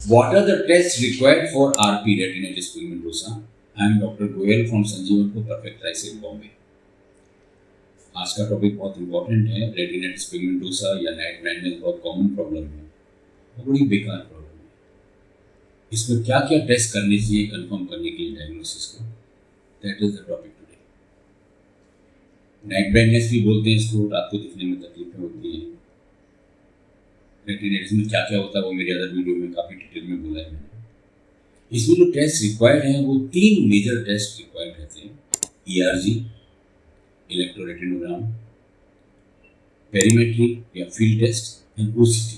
What are the tests required for RP retinitis pigmentosa? I am Dr. Goyal from Sanjeevan को Perfect Eyes in Bombay. आज का topic बहुत important है। Retinitis pigmentosa या night blindness बहुत common problem है और बड़ी बेकार प्रॉब्लम है। इसमें क्या क्या टेस्ट करने चाहिए कंफर्म करने के लिए डायग्नोसिस को, that is the topic today. Night blindness भी बोलते हैं इसको, रात को दिखने में तकलीफें होती हैं। रेटिनाइटिस में क्या क्या होता है वो मेरे अदर वीडियो में काफ़ी डिटेल में बोला है मैंने। इसमें जो टेस्ट रिक्वायर्ड हैं वो 3 मेजर टेस्ट रिक्वायर्ड रहते हैं: ERG, इलेक्ट्रोरेटिनोग्राम, पेरीमेट्री या field test and OCT,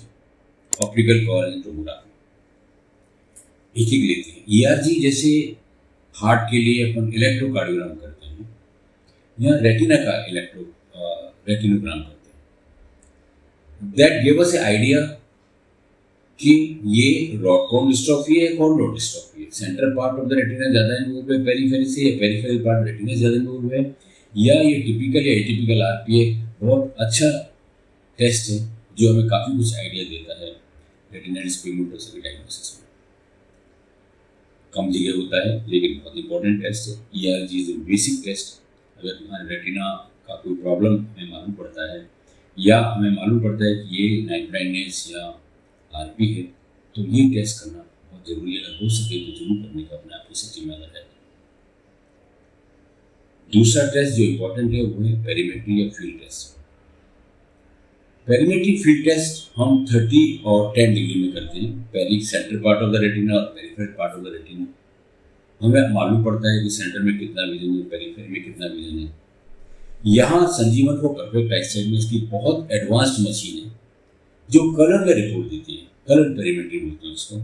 optical coherence tomography. एक एक लेते हैं। ERG जैसे हार्ट के लिए अपन इलेक्ट्रोकार्डियोग्राम करते हैं या रेटिना का रेटिनोग्राम करते हैं। That give us A idea कि ये रॉड कोन डिस्ट्रॉफी है, कौन रॉड डिस्ट्रॉफी है। Central part of the retina ज़्यादा इन्वॉल्व है पेरीफेरी से, या पेरीफेरल पार्ट रेटिना ज़्यादा इन्वॉल्व है, या ये टिपिकल या एटिपिकल RPA। बहुत अच्छा टेस्ट है जो हमें काफ़ी कुछ आइडिया देता है रेटिनाइटिस पिगमेंटोसा के डायग्नोसिस में। कम जगह होता है लेकिन बहुत इंपॉर्टेंट टेस्ट है। ERG is a basic test. अगर तुम्हारे रेटिना का कोई प्रॉब्लम हमें मालूम पड़ता है या हमें मालूम पड़ता है कि ये नाइट ब्लाइंडनेस या RP है, तो ये टेस्ट करना बहुत ज़रूरी है। अगर हो सके तो जरूर करने का अपने आप को से जिम्मेदार है। दूसरा टेस्ट जो इम्पोर्टेंट है वो है पेरीमेट्री या field test. Perimetry field test हम 30 और 10 डिग्री में करते हैं। Peri centre part of the retina और peripheral part of the retina. हमें मालूम पड़ता है कि सेंटर में कितना विजन है, पेरीफेरल में कितना विजन है। यहाँ संजीवन को परफेक्ट आईसाइट में इसकी बहुत एडवांस्ड मशीन है जो कलर में रिपोर्ट देती है। कलर पेरीमेट्री बोलते हैं उसको,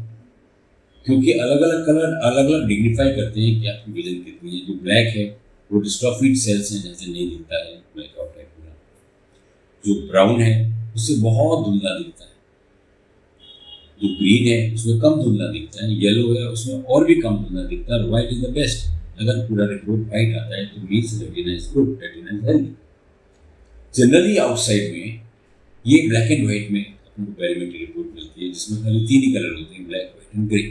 क्योंकि अलग अलग कलर अलग अलग डिग्निफाई करते हैं कि आपकी विजन कितनी है। जो ब्लैक है वो डिस्ट्रॉफिड सेल्स हैं, जैसे नहीं दिखता है ब्लैक आउट टाइप पूरा। जो ब्राउन है उससे बहुत धुंधला दिखता है। जो ग्रीन है उसमें कम धुंधला दिखता है। येलो है उसमें और भी कम धुंधला दिखता है। और व्हाइट इज द बेस्ट। अगर पूरा रिपोर्ट व्हाइट आता है तो means retina is good, retina is healthy. Generally outside में ये ब्लैक एंड व्हाइट में अपने को पेरीमेट्री रिपोर्ट मिलती है, जिसमें खाली 3 ही कलर होते हैं, ब्लैक, व्हाइट एंड ग्रे।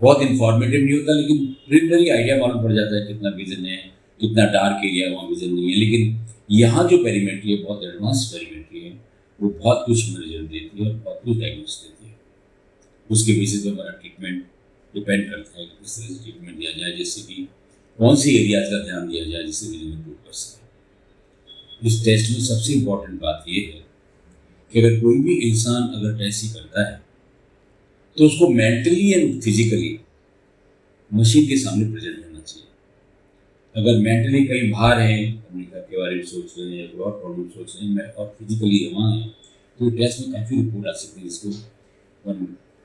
बहुत इंफॉर्मेटिव नहीं होता लेकिन प्रिलिमिनरी आइडिया मालूम पड़ जाता है कितना विजन है, कितना डार्क एरिया वहाँ विजन नहीं है। लेकिन यहाँ जो पेरीमेट्री है बहुत एडवांस पेरीमेट्री है, वो बहुत कुछ हमें रिजल्ट देती है और बहुत कुछ डायग्नोस देती है। उसके बेसिस पर हमारा ट्रीटमेंट डिपेंड करता है कि किस तरह से ट्रीटमेंट दिया जाए, जैसे कि कौन सी एरियाज का ध्यान दिया जाए जिससे विजन इम्प्रूव कर सके। इस टेस्ट में सबसे इम्पॉर्टेंट बात यह है कि अगर कोई भी इंसान अगर टेस्ट ही करता है तो उसको मेंटली एंड फिजिकली मशीन के सामने प्रेजेंट होना चाहिए। अगर मेंटली कहीं बाहर है, अमेरिका के बारे में सोच रहे हैं या कोई और प्रॉब्लम सोच रहे हैं, और फिजिकली वहाँ है, तो टेस्ट में काफ़ी रिपोर्ट आ सकती है, जिसको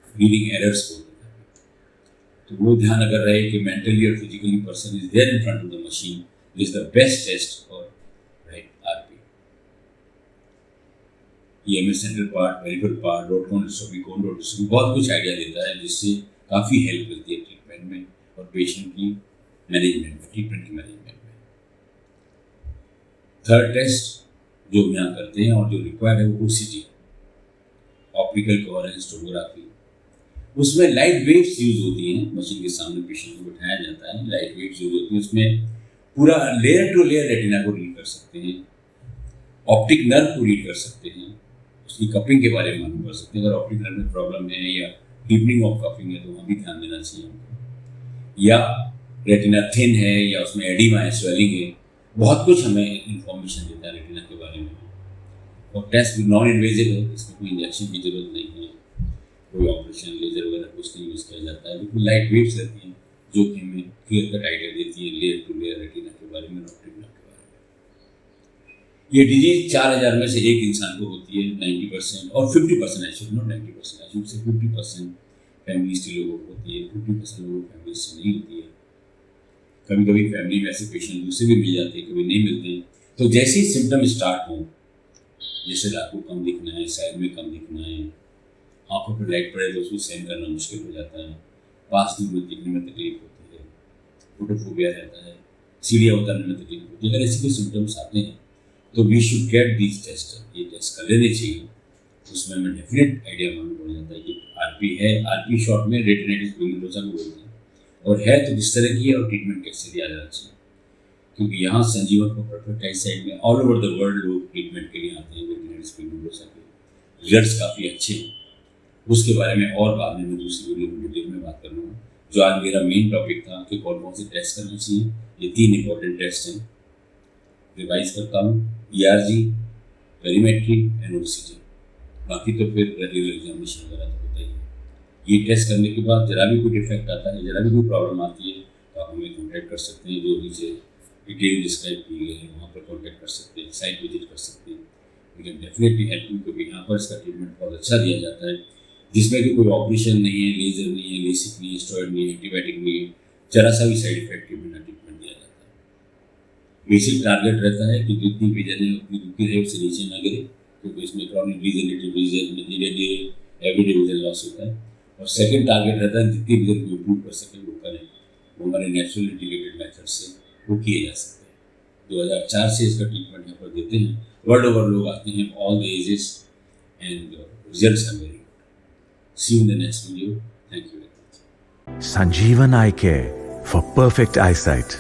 रीडिंग एरर्स बोलते हैं। तो वो ध्यान अगर रहे कि मेंटली और physically person is there in front of the machine, is the best test for right RP। ये में central part, peripheral part, rod cone dystrophy, cone rod dystrophy बहुत कुछ आइडिया देता है, जिससे काफ़ी हेल्प मिलती है ट्रीटमेंट में और पेशेंट की मैनेजमेंट में, ट्रीटमेंट की मैनेजमेंट में। थर्ड टेस्ट जो हम यहाँ करते हैं और जो रिक्वायर्ड है वो OCT, ऑप्टिकल कोहेरेंस टोमोग्राफी। उसमें लाइट वेव्स यूज होती हैं। मशीन के सामने पेशेंट को बिठाया जाता है, लाइट वेव्स यूज होती हैं। उसमें पूरा लेयर टू लेयर रेटिना को रीड कर सकते हैं, ऑप्टिक नर्व को रीड कर सकते हैं, उसकी कपिंग के बारे में मालूम कर सकते हैं। अगर ऑप्टिक नर्व में प्रॉब्लम है या डीपनिंग ऑफ कपिंग है तो वहाँ भी ध्यान देना चाहिए हमको। या रेटिना थिन है या उसमें एडिमा है, स्वेलिंग है, बहुत कुछ हमें इंफॉर्मेशन देता है रेटिना के बारे में। और टेस्ट नॉन इन्वेजिव है, इसमें कोई इंजेक्शन की जरूरत नहीं है, कोई ऑपरेशन लेजर वगैरह कुछ नहीं यूज़ किया जाता है। बिल्कुल लाइट वेव्स रहती हैं जो कि हमें क्लियर कट आइडिया देती है लेयर टू लेयर रेटिना के बारे में और रेटिना के बारे में। ये डिजीज 4000 में से एक इंसान को होती है। 90% और 50%, I should not 90%, I should say 50% families के लोगों को होती है, 50% लोगों को फैमिलीज से नहीं होती है। कभी कभी फैमिली में ऐसे पेशेंट दूसरे भी मिल जाते हैं, कभी नहीं मिलते हैं। तो जैसे ही सिम्टम स्टार्ट हों, जैसे रात को कम दिखना है, साइड में कम दिखना है, आंखों पर लाइट पड़े तो उसको सहन करना मुश्किल हो जाता है, पास दूर में दिखने में तकलीफ होती है, फोटोफोबिया रहता है, सीढ़ियाँ उतरने में तकलीफ होती है। अगर ऐसे कोई सिम्टम्स आते हैं तो we should get these test. ये टेस्ट कर लेने चाहिए। उसमें हमें डेफिनेट आइडिया मालूम पड़ जाता है कि आरपी है, आरपी शॉर्ट में रेटिनाइटिस पिगमेंटोसा को बोलते हैं, और है तो किस तरह की है और ट्रीटमेंट कैसे दिया जाना चाहिए। क्योंकि यहाँ संजीवन को परफेक्ट आई साइड में ऑल ओवर द वर्ल्ड लोग ट्रीटमेंट के लिए आते हैं रेटिनाइटिस पिगमेंटोसा के, रिजल्ट्स काफ़ी अच्छे हैं। उसके बारे में और बाद में मैं दूसरी वीडियो में डिटेल में बात कर लूँगा। जो आज मेरा मेन टॉपिक था कि कौन कौन से टेस्ट करना चाहिए, ये 3 इंपॉर्टेंट टेस्ट हैं। रिवाइज करता हूँ, ERG, पेरीमेट्री एंड OCG। बाकी तो फिर रेगुलर एग्जामिनेशन वगैरह तो होता ही है। ये टेस्ट करने के बाद जरा भी कोई डिफेक्ट आता है, जरा भी कोई प्रॉब्लम आती है तो आप हमें कॉन्टैक्ट कर सकते हैं। जो नीचे डिटेल डिस्क्राइब की गई है वहाँ पर कॉन्टैक्ट कर सकते हैं, साइट विजिट कर सकते हैं। We can definitely help you, क्योंकि यहाँ पर इसका ट्रीटमेंट बहुत अच्छा दिया जाता है, जिसमें कि कोई ऑपरेशन नहीं है, लेजर नहीं है, लेसिक नहीं है, स्टेरॉइड नहीं है, एंटीबायोटिक नहीं है, जरा सा भी साइड इफेक्ट ट्रीटमेंट दिया जाता है। बेसिक टारगेट रहता है कि जितनी विजन है उतनी रुकी रहे, उससे नीचे ना गिरे, क्योंकि इसमें क्रॉनिक डिजेनरेटिव विजन में धीरे धीरे एवरीडे विजन लॉस होता है। और सेकंड टारगेट रहता है जितनी विजन को इम्प्रूव कर सकें वो करें, वो हमारे नेचुरल इंटीग्रेटेड मेथड से वो किए जा सकते हैं। 2004 से इसका ट्रीटमेंट यहाँ पर देते हैं, वर्ल्ड ओवर लोग आते हैं, all the ages, and results are very good. See you in the next video. Thank you very much. Sanjeevan Eye Care for perfect eyesight.